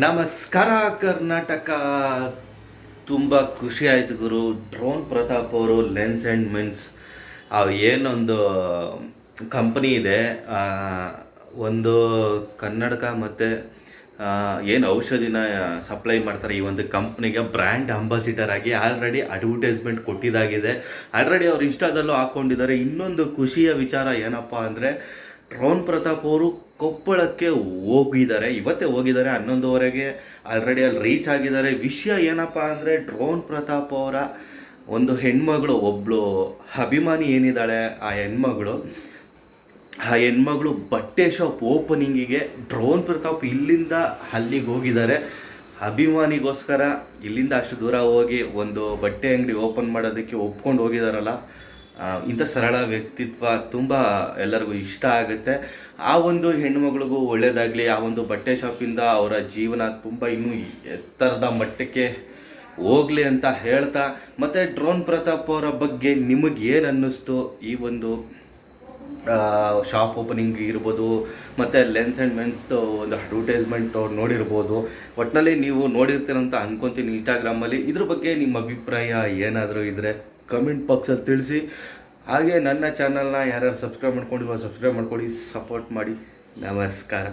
ನಮಸ್ಕಾರ ಕರ್ನಾಟಕ. ತುಂಬ ಖುಷಿ ಆಯಿತು ಗುರು. ಡ್ರೋನ್ ಪ್ರತಾಪ್ ಅವರು ಲೆನ್ಸ್ ಆ್ಯಂಡ್ ಮೆನ್ಸ್ ಏನೊಂದು ಕಂಪ್ನಿ ಇದೆ, ಒಂದು ಕನ್ನಡಕ ಮತ್ತು ಏನು ಔಷಧಿನ ಸಪ್ಲೈ ಮಾಡ್ತಾರೆ. ಈ ಒಂದು ಕಂಪ್ನಿಗೆ ಬ್ರ್ಯಾಂಡ್ ಅಂಬಾಸಿಡರ್ ಆಗಿ ಆಲ್ರೆಡಿ ಅಡ್ವರ್ಟೈಸ್ಮೆಂಟ್ ಕೊಟ್ಟಿದ್ದಾಗಿದೆ. ಆಲ್ರೆಡಿ ಅವ್ರು ಇನ್ಸ್ಟಾದಲ್ಲೂ ಹಾಕ್ಕೊಂಡಿದ್ದಾರೆ. ಇನ್ನೊಂದು ಖುಷಿಯ ವಿಚಾರ ಏನಪ್ಪ ಅಂದರೆ, ಡ್ರೋನ್ ಪ್ರತಾಪ್ ಅವರು ಕೊಪ್ಪಳಕ್ಕೆ ಹೋಗಿದ್ದಾರೆ. ಇವತ್ತೇ ಹೋಗಿದ್ದಾರೆ, 11:30ಗೆ ಆಲ್ರೆಡಿ ಅಲ್ಲಿ ರೀಚ್ ಆಗಿದ್ದಾರೆ. ವಿಷಯ ಏನಪ್ಪ ಅಂದರೆ, ಡ್ರೋನ್ ಪ್ರತಾಪ್ ಅವರ ಒಂದು ಹೆಣ್ಮಗಳು, ಒಬ್ಬಳು ಅಭಿಮಾನಿ ಏನಿದ್ದಾಳೆ, ಆ ಹೆಣ್ಮಗಳು ಬಟ್ಟೆ ಶಾಪ್ ಓಪನಿಂಗಿಗೆ ಡ್ರೋನ್ ಪ್ರತಾಪ್ ಇಲ್ಲಿಂದ ಅಲ್ಲಿಗೆ ಹೋಗಿದ್ದಾರೆ. ಅಭಿಮಾನಿಗೋಸ್ಕರ ಇಲ್ಲಿಂದ ಅಷ್ಟು ದೂರ ಹೋಗಿ ಒಂದು ಬಟ್ಟೆ ಅಂಗಡಿ ಓಪನ್ ಮಾಡೋದಕ್ಕೆ ಒಪ್ಕೊಂಡು ಹೋಗಿದಾರಲ್ಲ, ಇಂಥ ಸರಳ ವ್ಯಕ್ತಿತ್ವ ತುಂಬ ಎಲ್ಲರಿಗೂ ಇಷ್ಟ ಆಗುತ್ತೆ. ಆ ಒಂದು ಹೆಣ್ಣುಮಗಳಿಗೂ ಒಳ್ಳೆಯದಾಗಲಿ. ಆ ಒಂದು ಬಟ್ಟೆ ಶಾಪಿಂದ ಅವರ ಜೀವನ ತುಂಬ ಇನ್ನೂ ಎತ್ತರದ ಮಟ್ಟಕ್ಕೆ ಹೋಗಲಿ ಅಂತ ಹೇಳ್ತಾ, ಮತ್ತು ಡ್ರೋನ್ ಪ್ರತಾಪ್ ಅವರ ಬಗ್ಗೆ ನಿಮಗೆ ಏನು ಅನ್ನಿಸ್ತು? ಈ ಒಂದು ಶಾಪ್ ಓಪನಿಂಗ್ ಇರ್ಬೋದು, ಮತ್ತು ಲೆನ್ಸ್ ಆ್ಯಂಡ್ ಮೆನ್ಸ್ದು ಒಂದು ಅಡ್ವರ್ಟೈಸ್ಮೆಂಟ್ ಅವ್ರು ನೋಡಿರ್ಬೋದು. ಒಟ್ಟಿನಲ್ಲಿ ನೀವು ನೋಡಿರ್ತೀರಂತ ಅನ್ಕೊತೀನಿ ಇನ್ಸ್ಟಾಗ್ರಾಮಲ್ಲಿ. ಇದ್ರ ಬಗ್ಗೆ ನಿಮ್ಮ ಅಭಿಪ್ರಾಯ ಏನಾದರೂ ಇದ್ದರೆ ಕಮೆಂಟ್ ಬಾಕ್ಸಲ್ಲಿ ತಿಳಿಸಿ. ಹಾಗೆ ನನ್ನ ಚಾನಲ್ನ ಯಾರ್ಯಾರು ಸಬ್ಸ್ಕ್ರೈಬ್ ಮಾಡ್ಕೊಂಡಿರೋ ಸಬ್ಸ್ಕ್ರೈಬ್ ಮಾಡ್ಕೊಳ್ಳಿ, ಸಪೋರ್ಟ್ ಮಾಡಿ. ನಮಸ್ಕಾರ.